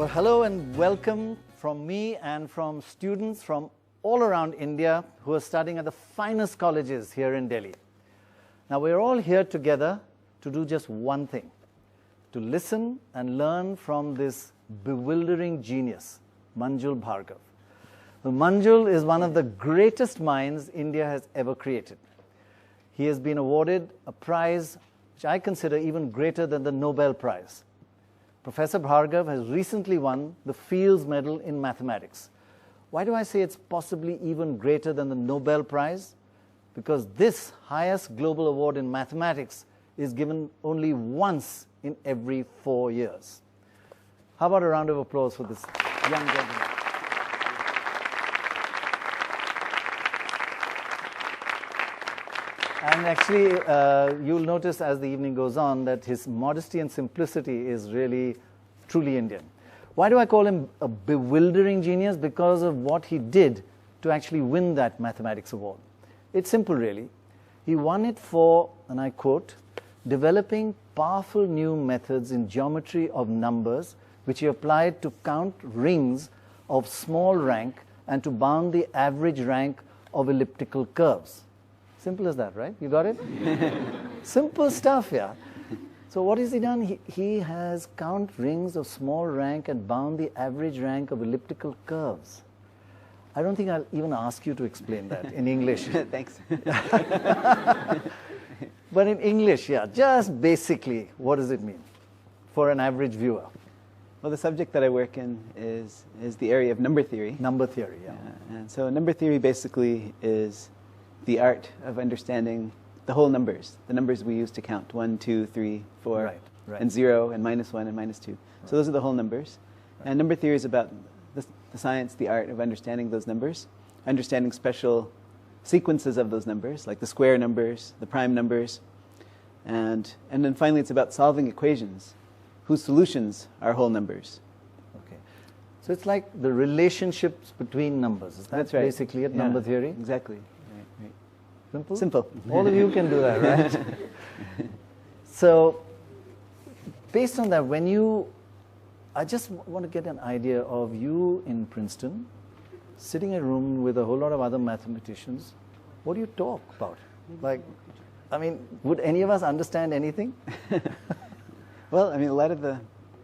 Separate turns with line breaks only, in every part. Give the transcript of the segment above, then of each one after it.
Well, hello and welcome from me and from students from all around India who are studying at the finest colleges here in Delhi. Now, we're all here together to do just one thing, to listen and learn from this bewildering genius, Manjul Bhargava. Manjul is one of the greatest minds India has ever created. He has been awarded a prize which I consider even greater than the Nobel Prize. Professor Bhargava has recently won the Fields Medal in Mathematics. Why do I say it's possibly even greater than the Nobel Prize? Because this highest global award in mathematics is given only once in every 4 years. How about a round of applause for this young gentleman? And actually, you'll notice as the evening goes on that his modesty and simplicity is really, truly Indian. Why do I call him a bewildering genius? Because of what he did to actually win that mathematics award. It's simple, really. He won it for, and I quote, developing powerful new methods in geometry of numbers, which he applied to count rings of small rank and to bound the average rank of elliptical curves. Simple as that, right? You got it? Simple stuff, yeah. So what has he done? He has count rings of small rank and bound the average rank of elliptical curves. I don't think I'll even ask you to explain that in English.
Thanks.
But in English, yeah, just basically, what does it mean for an average viewer?
Well, the subject that I work in is the area of number theory.
Number theory, yeah.
And so number theory basically is the art of understanding the whole numbers, the numbers we use to count, 1, 2, 3, 4,
right.
and 0, and -1, and -2. Right. So those are the whole numbers. Right. And number theory is about the science, the art of understanding those numbers, understanding special sequences of those numbers, like the square numbers, the prime numbers, and then finally it's about solving equations whose solutions are whole numbers.
Okay. So it's like the relationships between numbers. Is that
That's right.
basically it, number theory?
Exactly. Right.
Simple?
Simple.
All of you can do that, right? So, based on that, I just want to get an idea of you in Princeton, sitting in a room with a whole lot of other mathematicians. What do you talk about? Like, I mean, would any of us understand anything?
Well, I mean, a lot of the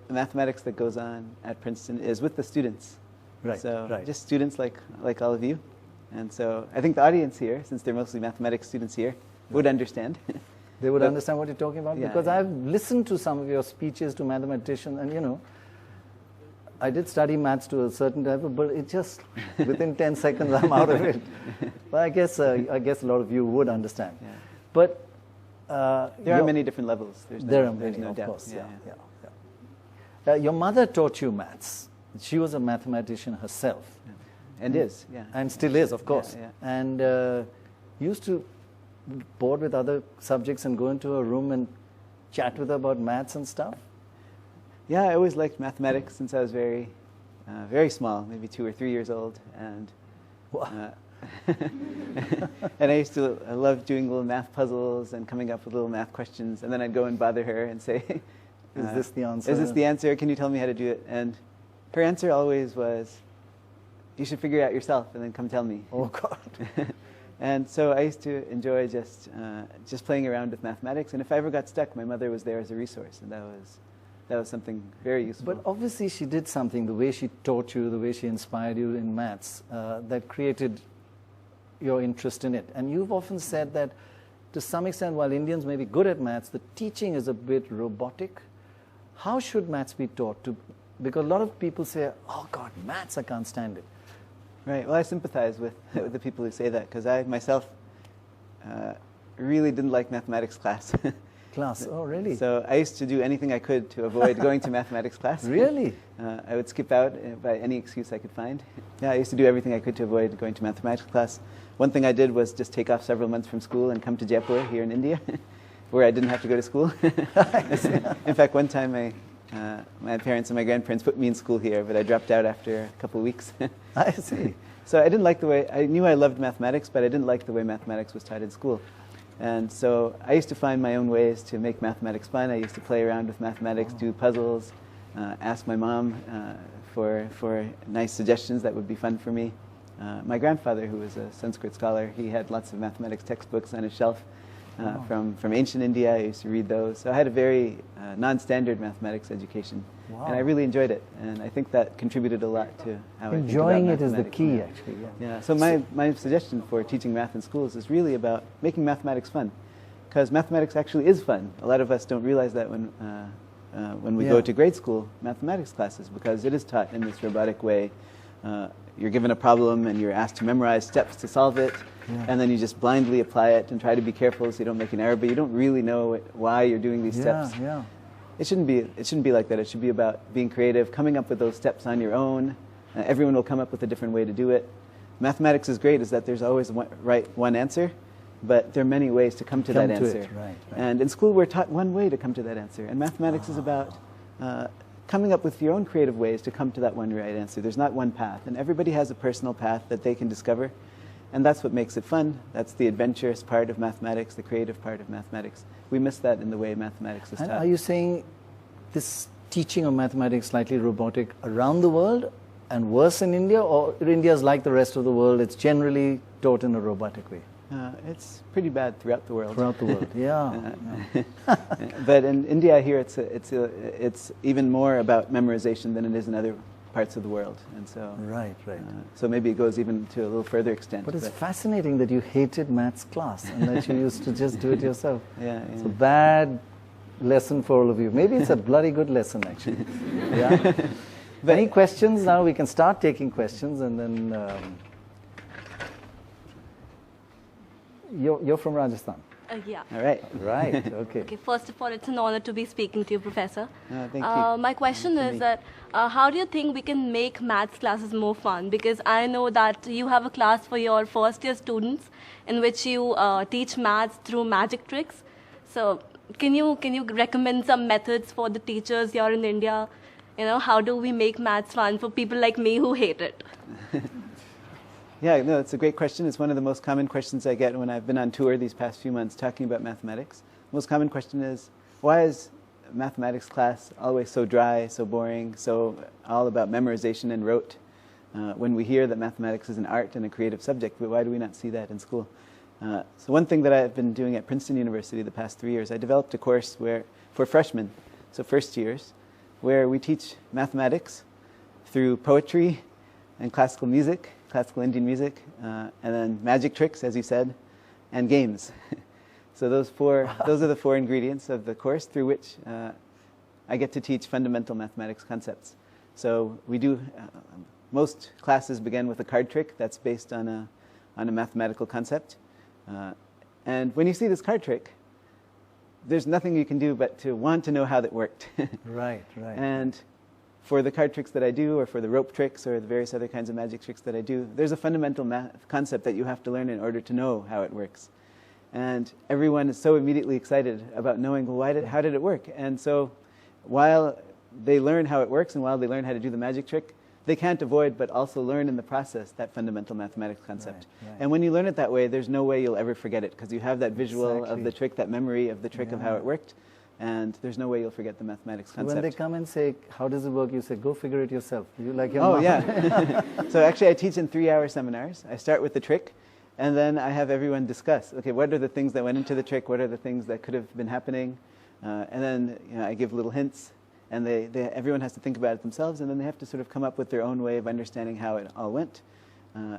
mathematics that goes on at Princeton is with the students.
Right.
So
right.
just students like all of you. And so I think the audience here, since they're mostly mathematics students here, would understand.
They would understand what you're talking about?
Yeah,
because
yeah.
I've listened to some of your speeches to mathematicians, and I did study maths to a certain level, but it just, within 10 seconds, I'm out of it. But I guess a lot of you would understand.
Yeah.
But
there are many different levels.
There are many,
no
of
doubt.
course. Yeah. Your mother taught you maths. She was a mathematician herself.
Yeah. And is, yeah.
And still is, of course.
Yeah.
And used to bored with other subjects and go into a room and chat with her about maths and stuff?
Yeah, I always liked mathematics since I was very, very small, maybe 2 or 3 years old. And and I loved doing little math puzzles and coming up with little math questions. And then I'd go and bother her and say,
is this the answer?
Is this the answer? Can you tell me how to do it? And her answer always was, you should figure it out yourself and then come tell me.
Oh, God.
And so I used to enjoy just playing around with mathematics. And if I ever got stuck, my mother was there as a resource. And that was something very useful.
But obviously she did something, the way she taught you, the way she inspired you in maths, that created your interest in it. And you've often said that to some extent, while Indians may be good at maths, the teaching is a bit robotic. How should maths be taught? Because a lot of people say, oh God, maths, I can't stand it.
Right. Well, I sympathize with the people who say that, because I myself really didn't like mathematics class.
Oh, really?
So I used to do anything I could to avoid going to mathematics class.
Really?
I would skip out by any excuse I could find. Yeah, I used to do everything I could to avoid going to mathematics class. One thing I did was just take off several months from school and come to Jaipur here in India, where I didn't have to go to school. In fact, one time my parents and my grandparents put me in school here, but I dropped out after a couple of weeks.
I see.
So I didn't like the way, I knew I loved mathematics, but I didn't like the way mathematics was taught in school. And so I used to find my own ways to make mathematics fun. I used to play around with mathematics, do puzzles, ask my mom for nice suggestions that would be fun for me. My grandfather, who was a Sanskrit scholar, he had lots of mathematics textbooks on his shelf from ancient India. I used to read those. So I had a very non-standard mathematics education.
Wow.
And I really enjoyed it. And I think that contributed a lot to how
enjoying
I
it
think about
is the key,
mathematics.
actually. Yeah.
Yeah. So my suggestion for teaching math in schools is really about making mathematics fun. Because mathematics actually is fun. A lot of us don't realize that when we go to grade school mathematics classes, because it is taught in this robotic way. You're given a problem and you're asked to memorize steps to solve it, and then you just blindly apply it and try to be careful so you don't make an error, but you don't really know why you're doing these steps.
Yeah.
It shouldn't be like that. It should be about being creative, coming up with those steps on your own. Everyone will come up with a different way to do it. Mathematics is great, is that there's always one answer, but there are many ways to come to that answer.
Right.
And in school we're taught one way to come to that answer, and mathematics is about coming up with your own creative ways to come to that one right answer. There's not one path, and everybody has a personal path that they can discover, and that's what makes it fun. That's the adventurous part of mathematics, the creative part of mathematics. We miss that in the way mathematics is
And
taught.
are you saying this teaching of mathematics slightly robotic around the world and worse in India, or India is like the rest of the world, it's generally taught in a robotic way?
It's pretty bad throughout the world.
Throughout the world, yeah.
But in India here, it's even more about memorization than it is in other parts of the world, and so
Right.
so maybe it goes even to a little further extent.
But it's fascinating that you hated maths class and that you used to just do it yourself.
Yeah.
It's a bad lesson for all of you. Maybe it's a bloody good lesson, actually. Yeah. Any questions now? We can start taking questions, and then you're from Rajasthan.
Yeah.
All right.
Right. Okay.
Okay. First of all, it's an honor to be speaking to you, Professor.
Thank you.
My question is that how do you think we can make maths classes more fun? Because I know that you have a class for your first-year students in which you teach maths through magic tricks. So can you recommend some methods for the teachers here in India? How do we make maths fun for people like me who hate it?
Yeah, no, it's a great question. It's one of the most common questions I get when I've been on tour these past few months talking about mathematics. The most common question is, why is mathematics class always so dry, so boring, so all about memorization and rote? When we hear that mathematics is an art and a creative subject, why do we not see that in school? So one thing that I've been doing at Princeton University the past 3 years, I developed a course for freshmen, so first years, where we teach mathematics through poetry and classical music, classical Indian music, and then magic tricks, as you said, and games. So those are the four ingredients of the course through which I get to teach fundamental mathematics concepts. So we do, most classes begin with a card trick that's based on a mathematical concept. And when you see this card trick, there's nothing you can do but to want to know how that worked.
Right.
And for the card tricks that I do, or for the rope tricks, or the various other kinds of magic tricks that I do, there's a fundamental math concept that you have to learn in order to know how it works. And everyone is so immediately excited about knowing, well, how did it work? And so while they learn how it works and while they learn how to do the magic trick, they can't avoid but also learn in the process that fundamental mathematics concept.
Right.
And when you learn it that way, there's no way you'll ever forget it, because you have that visual of
Exactly.
the trick, that memory of the trick of how it worked. And there's no way you'll forget the mathematics concept.
When they come and say, how does it work? You say, go figure it yourself. You like your
Oh,
mom.
yeah. So actually I teach in 3-hour seminars. I start with the trick, and then I have everyone discuss, okay, what are the things that went into the trick? What are the things that could have been happening? And then I give little hints, and everyone has to think about it themselves, and then they have to sort of come up with their own way of understanding how it all went.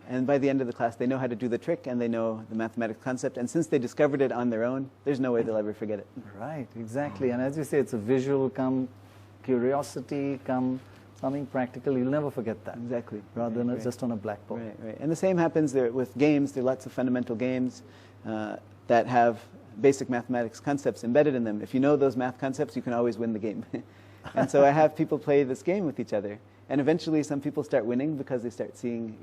And by the end of the class, they know how to do the trick, and they know the mathematics concept. And since they discovered it on their own, there's no way they'll ever forget it.
Right, exactly. And as you say, it's a visual come curiosity, come something practical. You'll never forget that.
Exactly.
Rather than it's just on a blackboard.
Right. And the same happens there with games. There are lots of fundamental games that have basic mathematics concepts embedded in them. If you know those math concepts, you can always win the game. And so I have people play this game with each other. And eventually some people start winning because they start seeing,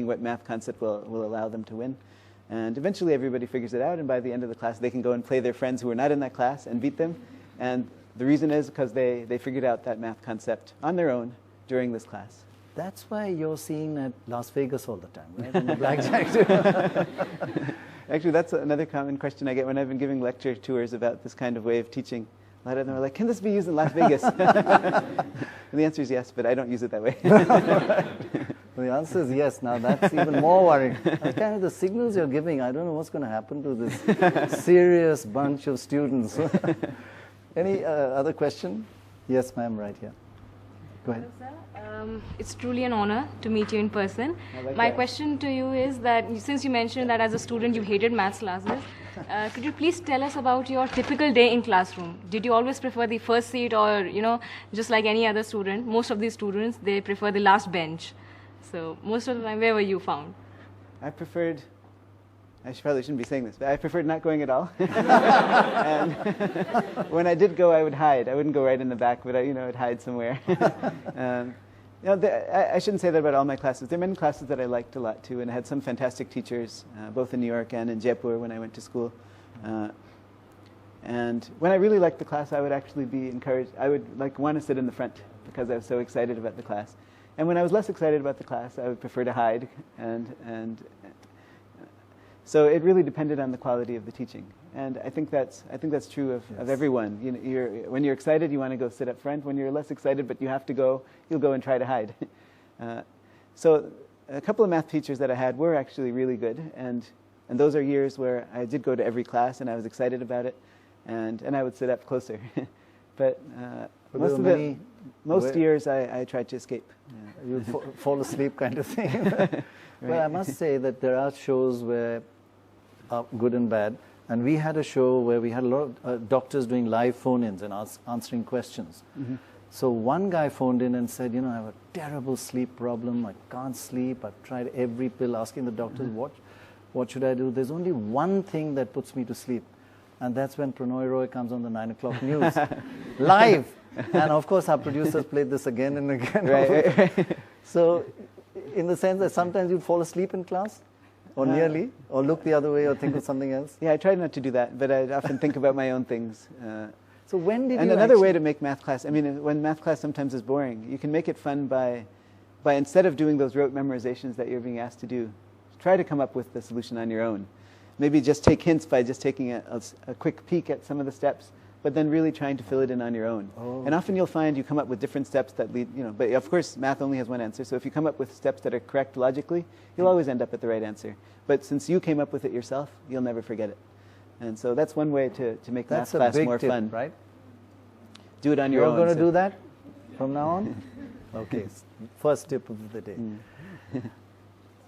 what math concept will allow them to win. And eventually everybody figures it out, and by the end of the class they can go and play their friends who are not in that class and beat them. And the reason is because they figured out that math concept on their own during this class.
That's why you're seen at Las Vegas all the time, right? In the blackjack.
Actually, that's another common question I get when I've been giving lecture tours about this kind of way of teaching. A lot of them are like, can this be used in Las Vegas? And the answer is yes, but I don't use it that way.
The answer is yes. Now that's even more worrying. Kind of the signals you're giving, I don't know what's going to happen to this serious bunch of students. Any other question? Yes, ma'am, right here. Go ahead.
Hello, sir. It's truly an honor to meet you in person. My question to you is that since you mentioned that as a student you hated maths classes, could you please tell us about your typical day in classroom? Did you always prefer the first seat, or just like any other student, most of these students, they prefer the last bench? So most of the time, where were you found?
I probably shouldn't be saying this, but I preferred not going at all. And when I did go, I would hide. I wouldn't go right in the back, but I'd hide somewhere. I shouldn't say that about all my classes. There are many classes that I liked a lot too, and I had some fantastic teachers, both in New York and in Jaipur when I went to school. And when I really liked the class, I would actually be encouraged. I would want to sit in the front because I was so excited about the class. And when I was less excited about the class, I would prefer to hide. So it really depended on the quality of the teaching. And I think that's true of everyone. When you're excited, you want to go sit up front. When you're less excited, but you have to go, you'll go and try to hide. So a couple of math teachers that I had were actually really good. And those are years where I did go to every class and I was excited about it. And I would sit up closer. But most years I tried to escape.
Yeah. You would fall asleep kind of thing. Right. Well, I must say that there are shows where are good and bad. And we had a show where we had a lot of doctors doing live phone-ins and answering questions. Mm-hmm. So one guy phoned in and said, I have a terrible sleep problem. I can't sleep. I've tried every pill, asking the doctors, what should I do? There's only one thing that puts me to sleep. And that's when Prannoy Roy comes on the 9 o'clock news. Live. And of course, our producers played this again and again.
Right.
So, in the sense that sometimes you'd fall asleep in class, or nearly, or look the other way, or think of something else.
Yeah, I tried not to do that, but I'd often think about my own things.
So when did
and
you
another way to make math class, when math class sometimes is boring, you can make it fun by instead of doing those rote memorizations that you're being asked to do, try to come up with the solution on your own. Maybe just take hints by just taking a quick peek at some of the steps, but then really trying to fill it in on your own. Oh. And often you'll find you come up with different steps that lead, but of course math only has one answer, so if you come up with steps that are correct logically, you'll always end up at the right answer. But since you came up with it yourself, you'll never forget it. And so that's one way to make math class more fun.
Right?
Do it on your own.
You're going to do that from now on? Okay, first tip of the day.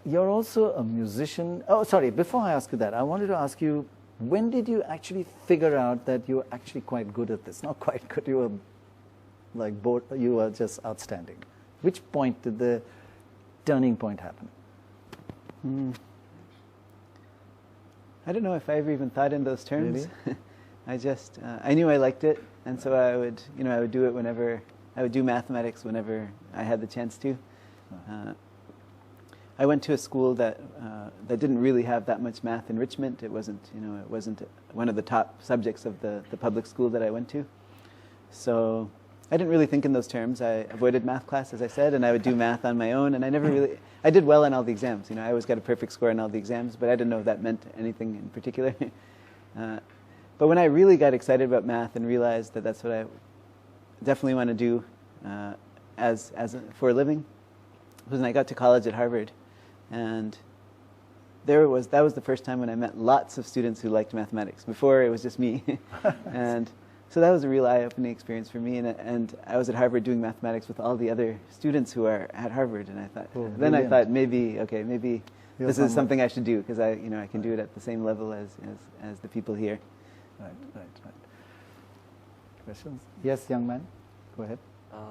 You're also a musician. Oh, sorry, before I ask you that, I wanted to ask you, when did you actually figure out that you were actually quite good at this? Not quite good, you were you were just outstanding. Which point did the turning point happen?
I don't know if I ever even thought in those terms. Really? I knew I liked it, and so I would do it whenever, I would do mathematics whenever I had the chance to. I went to a school that didn't really have that much math enrichment. It wasn't one of the top subjects of the public school that I went to. So I didn't really think in those terms. I avoided math class, as I said, and I would do math on my own. And I did well on all the exams. I always got a perfect score on all the exams, but I didn't know if that meant anything in particular. But when I really got excited about math and realized that that's what I definitely want to do for a living, was when I got to college at Harvard. And that was the first time when I met lots of students who liked mathematics. Before, it was just me. And so that was a real eye-opening experience for me. And I was at Harvard doing mathematics with all the other students who are at Harvard. And I thought, maybe this is something I should do, because I can do it at the same level as the people here.
Right. Questions? Yes, young man. Go ahead.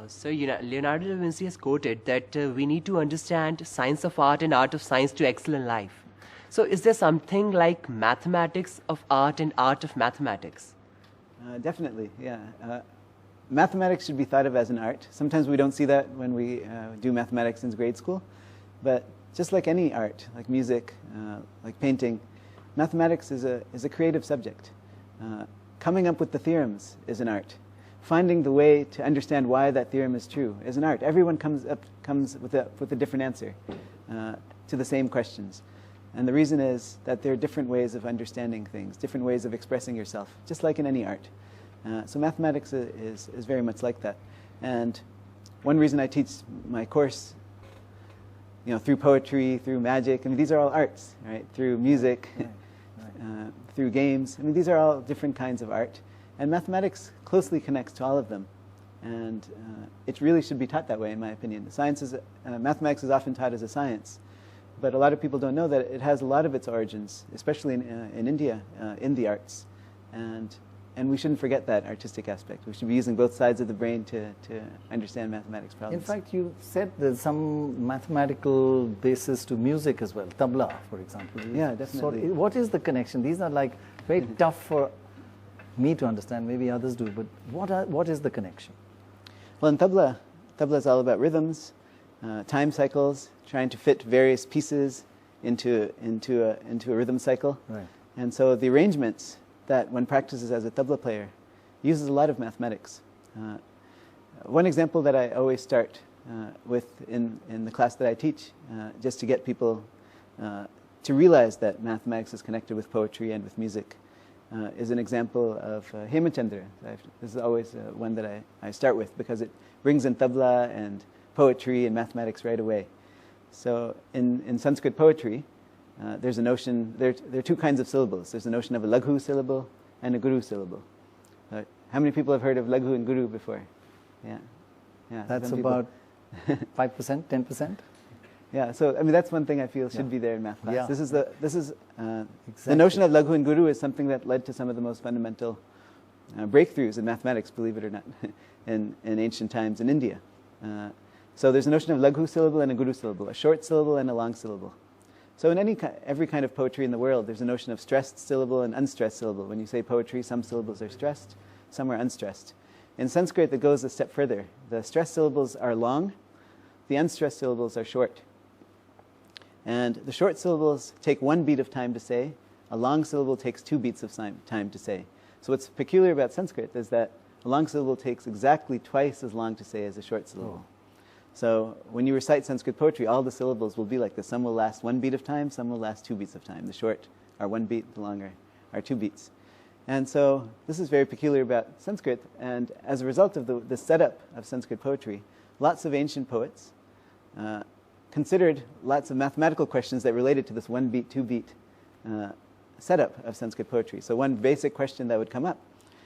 So Leonardo da Vinci has quoted that we need to understand science of art and art of science to excel in life. So is there something like mathematics of art and art of mathematics?
Definitely, yeah. Mathematics should be thought of as an art. Sometimes we don't see that when we do mathematics in grade school, but just like any art, like music, like painting, mathematics is a creative subject. Coming up with the theorems is an art. Finding the way to understand why that theorem is true is an art. Everyone comes with a different answer to the same questions. And the reason is that there are different ways of understanding things, different ways of expressing yourself, just like in any art. So mathematics is very much like that. And one reason I teach my course, through poetry, through magic, these are all arts, right? Through music, through games. These are all different kinds of art. And mathematics closely connects to all of them. And it really should be taught that way, in my opinion. Mathematics is often taught as a science. But a lot of people don't know that it has a lot of its origins, especially in India, in the arts. And we shouldn't forget that artistic aspect. We should be using both sides of the brain to understand mathematics problems.
In fact, you said there's some mathematical basis to music as well. Tabla, for example.
Yeah, definitely.
What is the connection? These are like very tough for me to understand. Maybe others do. But what is the connection?
Well, in tabla is all about rhythms, time cycles, trying to fit various pieces into a rhythm cycle.
Right.
And so the arrangements that one practices as a tabla player uses a lot of mathematics. One example that I always start with in the class that I teach, just to get people to realize that mathematics is connected with poetry and with music, is an example of Hemachandra. This is always one that I start with because it brings in tabla and poetry and mathematics right away. So in Sanskrit poetry, there's a notion, there are two kinds of syllables. There's a notion of a laghu syllable and a guru syllable. How many people have heard of laghu and guru before? Yeah.
That's about 5%, 10%?
Yeah, so that's one thing I feel should be there in math class.
Yeah.
This is
Exactly.
The notion of laghu and guru is something that led to some of the most fundamental breakthroughs in mathematics, believe it or not, in ancient times in India. So there's a notion of laghu syllable and a guru syllable, a short syllable and a long syllable. So in every kind of poetry in the world, there's a notion of stressed syllable and unstressed syllable. When you say poetry, some syllables are stressed, some are unstressed. In Sanskrit, it goes a step further. The stressed syllables are long, the unstressed syllables are short. And the short syllables take 1 beat of time to say, a long syllable takes 2 beats of time to say. So what's peculiar about Sanskrit is that a long syllable takes exactly twice as long to say as a short syllable. So when you recite Sanskrit poetry, all the syllables will be like this. Some will last 1 beat of time, some will last 2 beats of time. The short are 1 beat, the longer are 2 beats. And so this is very peculiar about Sanskrit. And as a result of the setup of Sanskrit poetry, lots of ancient poets considered lots of mathematical questions that related to this 1 beat, 2 beat setup of Sanskrit poetry. So one basic question that would come up: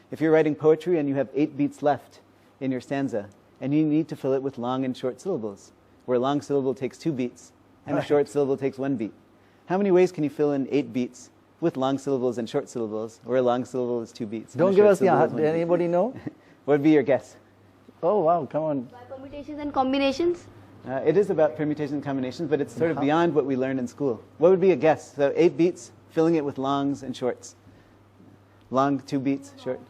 if you're writing poetry and you have 8 beats left in your stanza, and you need to fill it with long and short syllables, where a long syllable takes 2 beats and a short syllable takes 1 beat. How many ways can you fill in 8 beats with long syllables and short syllables, where a long syllable is 2 beats?
Don't give us the answer. Did anybody know?
What would be your guess?
Oh, wow, come on.
By permutations and combinations?
It is about permutations and combinations, but it's sort of beyond what we learn in school. What would be a guess? So 8 beats, filling it with longs and shorts. Long, 2 beats, short.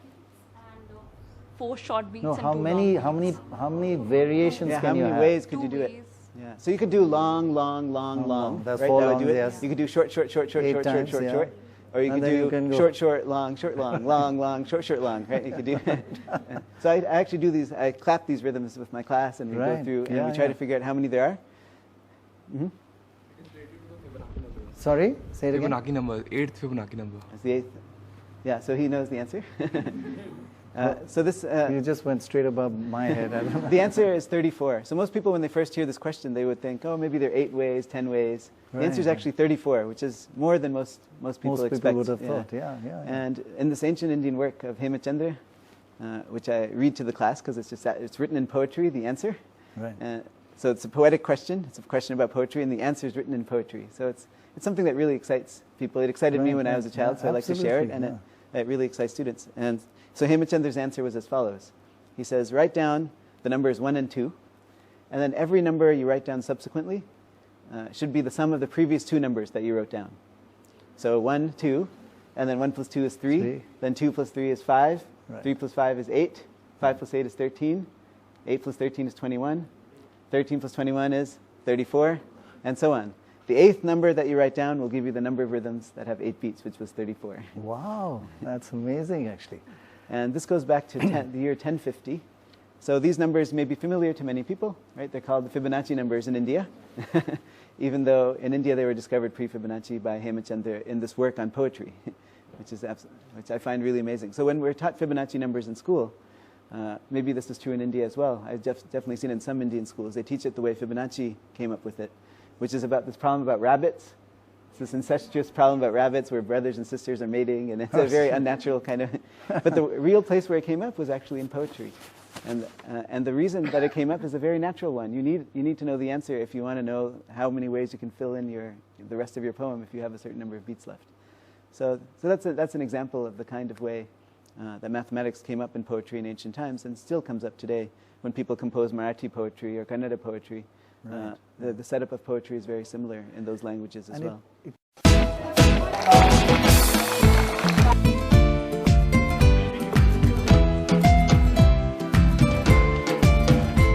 4 short beats
No,
and
how
2
many variations
Yeah,
can
how
you
many
have?
ways could you
Two
do it?
ways.
Yeah. So you could do long, long, long, long.
That's
right?
4
That would
longs,
do it.
yes.
You could do short, short, short, short,
8
short,
times,
short,
yeah.
short. Or you
And
could
then you
do
can go.
short, short, long, long, long, short, short, long. Right? You could do. So I actually do these. I clap these rhythms with my class, and we
Right.
go through and
Yeah,
we try
yeah.
to figure out how many there are.
Sorry? Say it again.
Fibonacci number, 8th Fibonacci number.
That's the 8th. Yeah. So he knows the answer. So this.
You just went straight above my head. I don't know.
The answer is 34. So most people, when they first hear this question, they would think, oh, maybe there are 8 ways, 10 ways. The answer is
Right.
actually 34, which is more than most people
Most
expect.
people would have thought, yeah.
And in this ancient Indian work of Hemachandra, which I read to the class because it's written in poetry, the answer.
Right.
So it's a poetic question. It's a question about poetry, and the answer is written in poetry. So it's something that really excites people. It excited me
Right,
when I was a
right.
child,
Yeah,
so I like to share it,
absolutely,
and it really excites students. And so Hemachandra's answer was as follows. He says, write down the numbers 1 and 2, and then every number you write down subsequently should be the sum of the previous 2 numbers that you wrote down. So 1, 2, and then 1 plus 2 is 3. Then 2 plus 3 is 5.
Right.
3 plus 5 is 8. 5 plus 8 is 13. 8 plus 13 is 21. 13 plus 21 is 34, and so on. The 8th number that you write down will give you the number of rhythms that have 8 beats, which was 34.
Wow, that's amazing, actually.
And this goes back to the year 1050. So these numbers may be familiar to many people, right? They're called the Fibonacci numbers in India, even though in India they were discovered pre-Fibonacci by Hemachandra in this work on poetry. which I find really amazing. So when we're taught Fibonacci numbers in school, maybe this is true in India as well. I've definitely seen in some Indian schools, they teach it the way Fibonacci came up with it, which is about this problem about rabbits. It's this incestuous problem about rabbits where brothers and sisters are mating, and it's a very unnatural kind of... But the real place where it came up was actually in poetry. And the reason that it came up is a very natural one. You need to know the answer if you want to know how many ways you can fill in the rest of your poem if you have a certain number of beats left. So that's an example of the kind of way that mathematics came up in poetry in ancient times and still comes up today when people compose Marathi poetry or Kannada poetry. Right. The setup of poetry is very similar in those languages as well.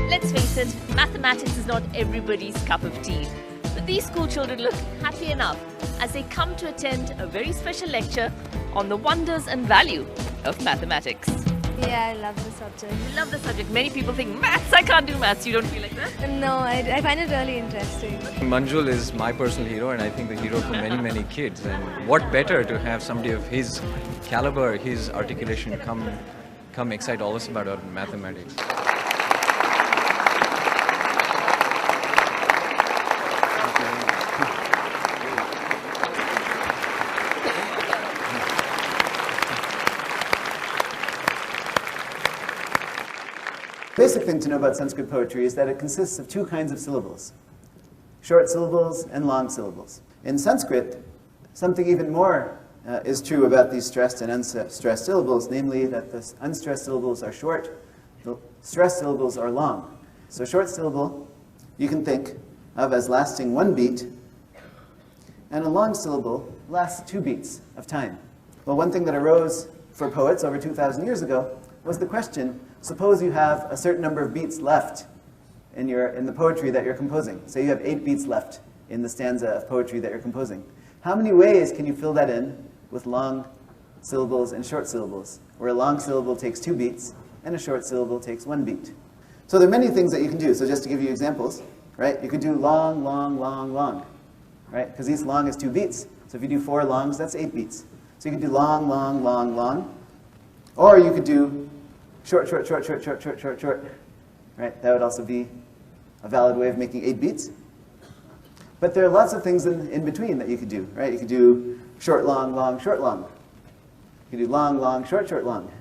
Let's face it, mathematics is not everybody's cup of tea. But these school children look happy enough as they come to attend a very special lecture on the wonders and value of mathematics.
Yeah, I love the subject.
You love the subject. Many people think, maths, I can't do maths. You don't feel like that?
No, I find it really interesting.
Manjul is my personal hero, and I think the hero for many, many kids. And what better to have somebody of his caliber, his articulation come excite all of us about mathematics.
Basic thing to know about Sanskrit poetry is that it consists of two kinds of syllables, short syllables and long syllables. In Sanskrit, something even more is true about these stressed and unstressed syllables, namely that the unstressed syllables are short, the stressed syllables are long. So short syllable you can think of as lasting 1 beat, and a long syllable lasts 2 beats of time. Well, one thing that arose for poets over 2,000 years ago was the question, suppose you have a certain number of beats left in the poetry that you're composing. Say you have 8 beats left in the stanza of poetry that you're composing. How many ways can you fill that in with long syllables and short syllables, where a long syllable takes 2 beats and a short syllable takes 1 beat? So there are many things that you can do. So just to give you examples, right? You could do long, long, long, long, right? Because each long is 2 beats. So if you do 4 longs, that's 8 beats. So you could do long, long, long, long. Or you could do short, short, short, short, short, short, short, short. Right? That would also be a valid way of making 8 beats. But there are lots of things in between that you could do, right? You could do short, long, long, short, long. You could do long, long, short, short, long.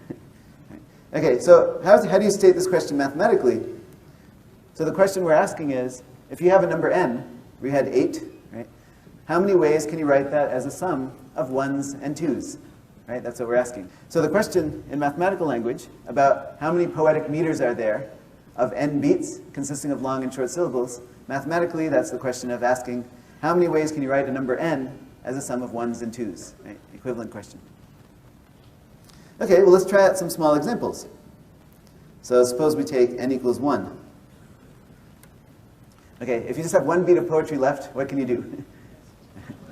Okay, so how do you state this question mathematically? So the question we're asking is, if you have a number n, we had 8, right? How many ways can you write that as a sum of 1s and 2s? Right? That's what we're asking. So the question in mathematical language about how many poetic meters are there of n beats consisting of long and short syllables, mathematically that's the question of asking how many ways can you write a number n as a sum of 1s and 2s? Right? Equivalent question. Okay, well let's try out some small examples. So suppose we take n equals 1. Okay, if you just have 1 beat of poetry left, what can you do?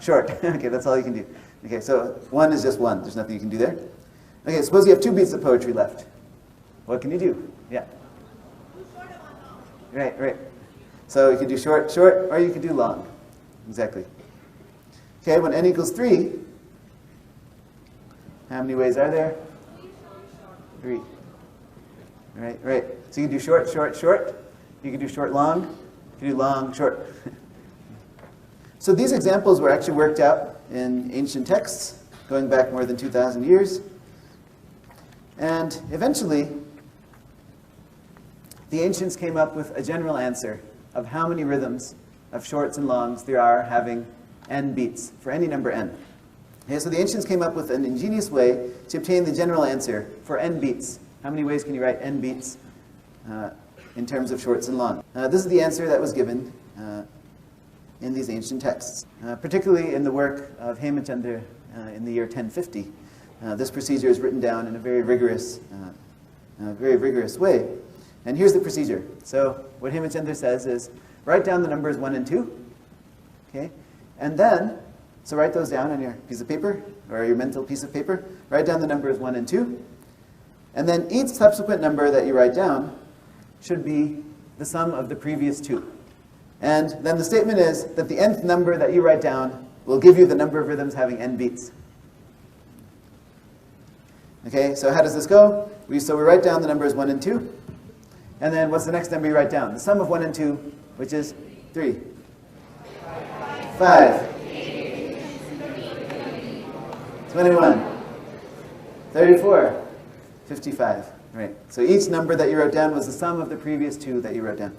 Short. Okay, that's all you can do. Okay, so 1 is just 1. There's nothing you can do there. Okay, suppose you have 2 beats of poetry left. What can you do? Yeah. Right, right. So you could do short, short, or you could do long. Exactly. Okay, when n equals 3, how many ways are there? 3. Right, right. So you can do short, short, short. You can do short, long. You can do long, short. So these examples were actually worked out in ancient texts, going back more than 2,000 years. And eventually, the ancients came up with a general answer of how many rhythms of shorts and longs there are having n beats for any number n. Okay, so the ancients came up with an ingenious way to obtain the general answer for n beats. How many ways can you write n beats in terms of shorts and longs? This is the answer that was given in these ancient texts, particularly in the work of Hemachandra in the year 1050. This procedure is written down in a very rigorous way. And here's the procedure. So what Hemachandra says is, write down the numbers 1 and 2, okay? And then, so write those down on your piece of paper, or your mental piece of paper. Write down the numbers 1 and 2. And then each subsequent number that you write down should be the sum of the previous 2. And then the statement is that the nth number that you write down will give you the number of rhythms having n beats. Okay, so how does this go? We write down the numbers 1 and 2. And then what's the next number you write down? The sum of 1 and 2, which is 3. 5. 21. 34. 55. Right. So each number that you wrote down was the sum of the previous 2 that you wrote down.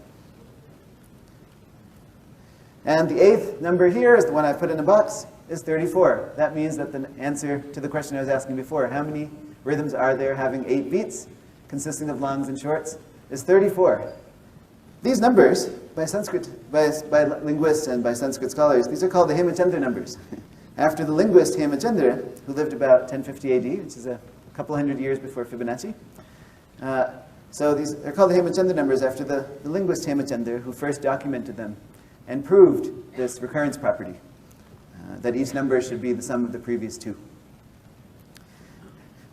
And the 8th number here is the one I put in a box, is 34. That means that the answer to the question I was asking before, how many rhythms are there having 8 beats, consisting of longs and shorts, is 34. These numbers, by linguists and by Sanskrit scholars, these are called the Hemachandra numbers. After the linguist Hemachandra, who lived about 1050 AD, which is a couple hundred years before Fibonacci. So they're called the Hemachandra numbers after the linguist Hemachandra, who first documented them and proved this recurrence property, that each number should be the sum of the previous 2.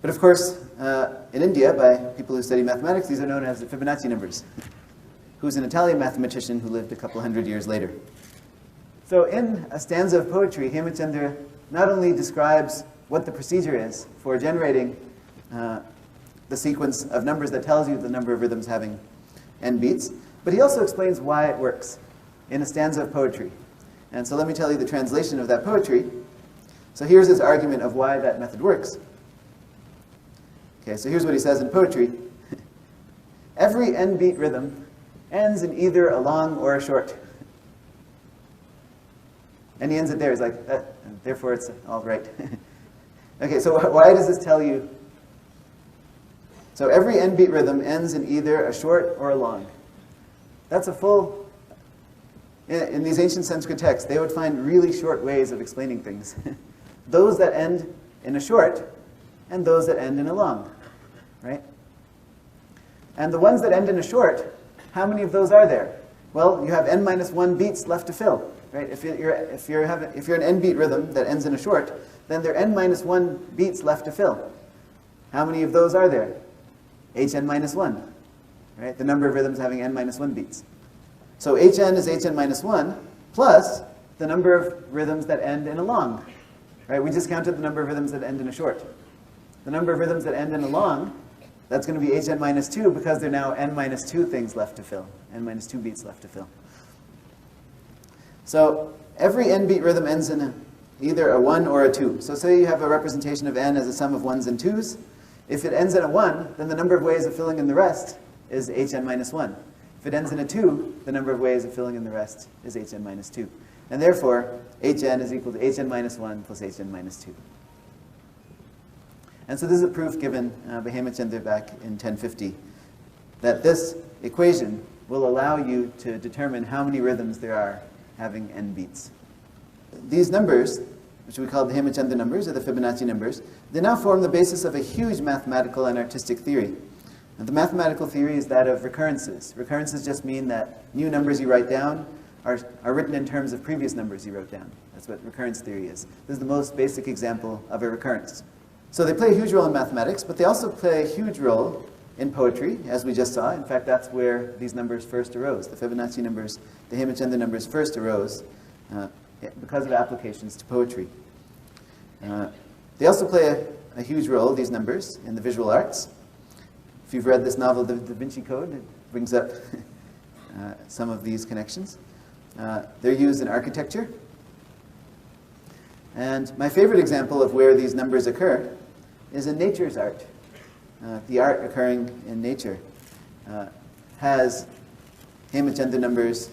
But of course, in India, by people who study mathematics, these are known as the Fibonacci numbers, who's an Italian mathematician who lived a couple hundred years later. So in a stanza of poetry, Hemachandra not only describes what the procedure is for generating the sequence of numbers that tells you the number of rhythms having n beats, but he also explains why it works in a stanza of poetry. And so let me tell you the translation of that poetry. So here's his argument of why that method works. Okay, so here's what he says in poetry. Every n-beat rhythm ends in either a long or a short. And he ends it there. He's like, therefore it's all right. Okay, so why does this tell you? So every n-beat rhythm ends in either a short or a long. That's a full... In these ancient Sanskrit texts, they would find really short ways of explaining things. Those that end in a short, and those that end in a long, right? And the ones that end in a short, how many of those are there? Well, you have n-1 beats left to fill, right? If you're an n-beat rhythm that ends in a short, then there are n-1 beats left to fill. How many of those are there? hn-1, right? The number of rhythms having n-1 beats. So hn is hn-1 plus the number of rhythms that end in a long, right? We just counted the number of rhythms that end in a short. The number of rhythms that end in a long, that's going to be hn-2 because there are now n-2 things left to fill, n-2 beats left to fill. So every n-beat rhythm ends in either a 1 or a 2. So say you have a representation of n as a sum of 1s and 2s. If it ends in a 1, then the number of ways of filling in the rest is hn-1. If it ends in a 2, the number of ways of filling in the rest is hn-2. And therefore, hn is equal to hn-1 plus hn-2. And so this is a proof given by Hemachandra back in 1050, that this equation will allow you to determine how many rhythms there are having n beats. These numbers, which we call the Hemachandra numbers, or the Fibonacci numbers, they now form the basis of a huge mathematical and artistic theory. And the mathematical theory is that of recurrences. Recurrences just mean that new numbers you write down are written in terms of previous numbers you wrote down. That's what recurrence theory is. This is the most basic example of a recurrence. So they play a huge role in mathematics, but they also play a huge role in poetry, as we just saw. In fact, that's where these numbers first arose. The Fibonacci numbers, the Hemachandra numbers first arose because of applications to poetry. They also play a huge role, these numbers, in the visual arts. If you've read this novel, Da Vinci Code, it brings up some of these connections. They're used in architecture. And my favorite example of where these numbers occur is in nature's art. The art occurring in nature has Hemachandra numbers,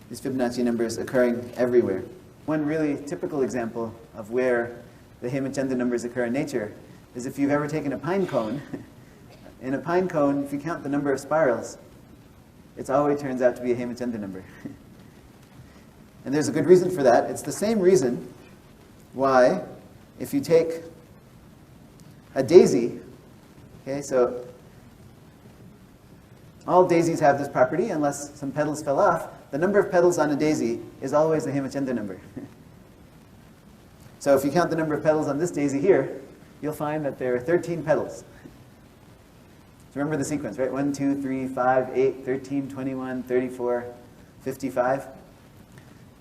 these Fibonacci numbers occurring everywhere. One really typical example of where the Hemachandra numbers occur in nature is if you've ever taken a pine cone. In a pine cone, if you count the number of spirals, it always turns out to be a Hemachandra number. And there's a good reason for that. It's the same reason why, if you take a daisy, okay, so all daisies have this property, unless some petals fell off, the number of petals on a daisy is always a Hemachandra number. So if you count the number of petals on this daisy here, you'll find that there are 13 petals. So remember the sequence, right? 1, 2, 3, 5, 8, 13, 21, 34, 55.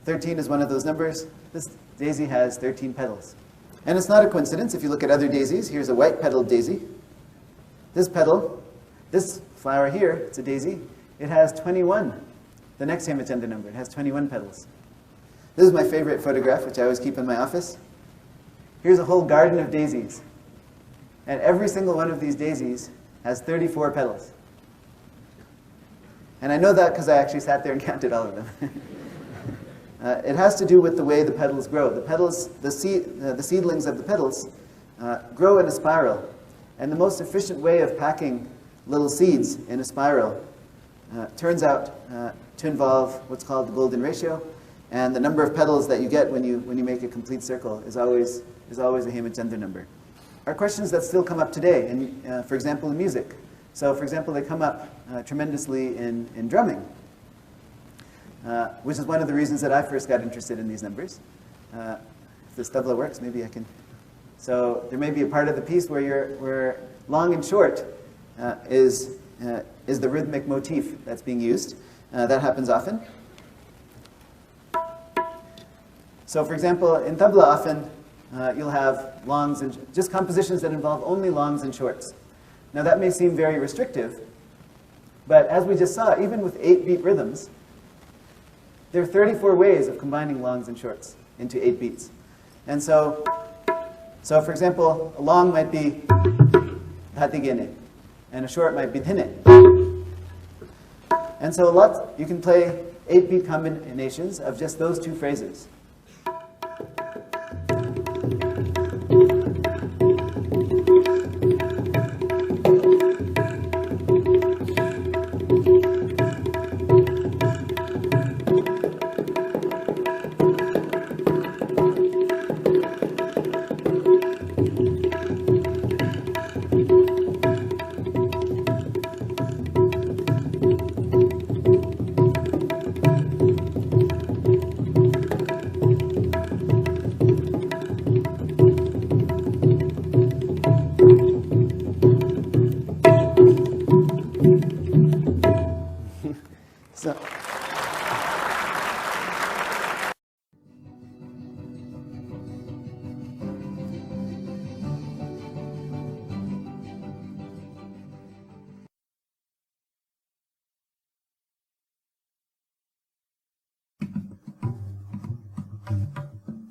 13 is one of those numbers. This daisy has 13 petals. And it's not a coincidence if you look at other daisies. Here's a white-petaled daisy. This petal, this flower here, it's a daisy, it has 21. The next Hemachandra number, it has 21 petals. This is my favorite photograph, which I always keep in my office. Here's a whole garden of daisies. And every single one of these daisies has 34 petals. And I know that because I actually sat there and counted all of them. It has to do with the way the petals grow. The petals, the seedlings of the petals grow in a spiral. And the most efficient way of packing little seeds in a spiral turns out to involve what's called the golden ratio. And the number of petals that you get when you make a complete circle is always a Hemachandra number. Are questions that still come up today, and for example, in music. So, for example, they come up tremendously in drumming, which is one of the reasons that I first got interested in these numbers. If this tabla works, maybe I can. So there may be a part of the piece where long and short is the rhythmic motif that's being used. That happens often. So, for example, in tabla, often you'll have longs and just compositions that involve only longs and shorts. Now, that may seem very restrictive, but as we just saw, even with 8-beat rhythms, there are 34 ways of combining longs and shorts into 8 beats. And so for example, a long might be hatigene, and a short might be thine. And so you can play 8-beat combinations of just those two phrases.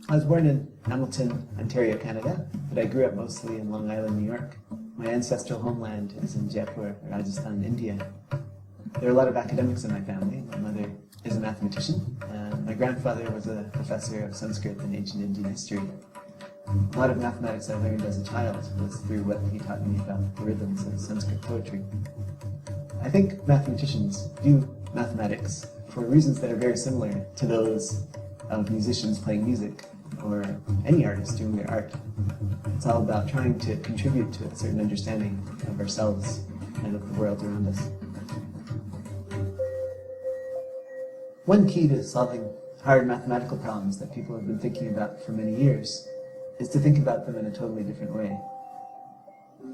I was born in Hamilton, Ontario, Canada, but I grew up mostly in Long Island, New York. My ancestral homeland is in Jaipur, Rajasthan, India. There are a lot of academics in my family. My mother is a mathematician, and my grandfather was a professor of Sanskrit and ancient Indian history. A lot of mathematics I learned as a child was through what he taught me about the rhythms of Sanskrit poetry. I think mathematicians do mathematics for reasons that are very similar to those of musicians playing music or any artist doing their art. It's all about trying to contribute to a certain understanding of ourselves and of the world around us. One key to solving hard mathematical problems that people have been thinking about for many years is to think about them in a totally different way.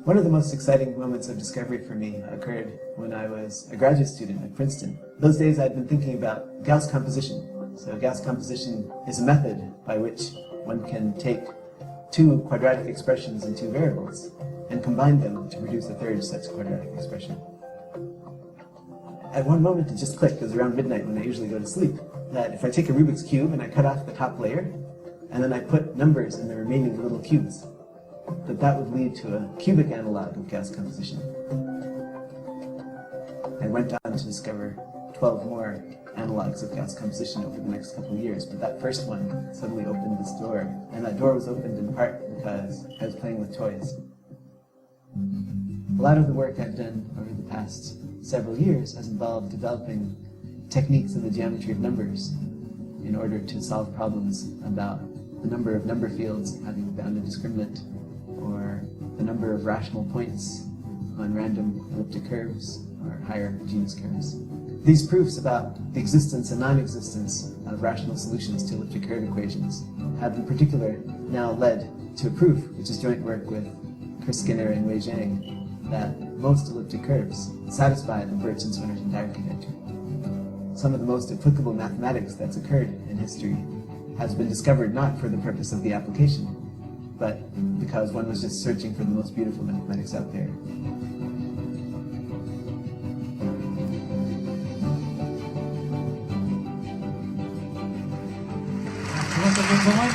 One of the most exciting moments of discovery for me occurred when I was a graduate student at Princeton. Those days I'd been thinking about Gauss composition. So Gauss composition is a method by which one can take two quadratic expressions in two variables and combine them to produce a third such quadratic expression. At one moment it just clicked, it was around midnight when I usually go to sleep, that if I take a Rubik's Cube and I cut off the top layer, and then I put numbers in the remaining little cubes, that would lead to a cubic analog of Gauss composition. I went on to discover 12 more analogs of Gauss composition over the next couple of years, but that first one suddenly opened this door, and that door was opened in part because I was playing with toys. A lot of the work I've done over the past several years has involved developing techniques in the geometry of numbers in order to solve problems about the number of number fields having a bounded discriminant, or the number of rational points on random elliptic curves or higher genus curves. These proofs about the existence and non-existence of rational solutions to elliptic curve equations have in particular now led to a proof, which is joint work with Chris Skinner and Wei Zhang, that most elliptic curves satisfy the Birch-Swinnerton architecture. Some of the most applicable mathematics that's occurred in history has been discovered not for the purpose of the application, but because one was just searching for the most beautiful mathematics out there.
두 번째 분성은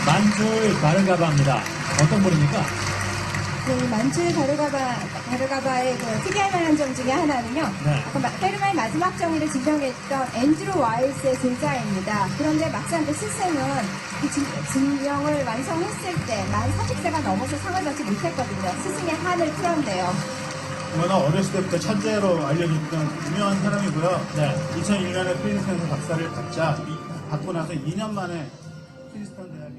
만줄 바르가바입니다. 어떤 분입니까?
네, 만줄 바르가바의 그 특이할 만한 점 중에 하나는요.
네.
아까 페르마의 마지막 정의를 증명했던 앤드루 와일스의 글자입니다. 그런데 막상 그 스승은 그 증명을 완성했을 때 만 40세가 넘어서 상을 받지 못했거든요. 스승의 한을 풀었네요.
워낙 어렸을 때부터 천재로 알려졌던 유명한 사람이고요. 네. 2001년에 프린스턴에서 박사를 받고 나서 2년 만에 프린스턴 대학에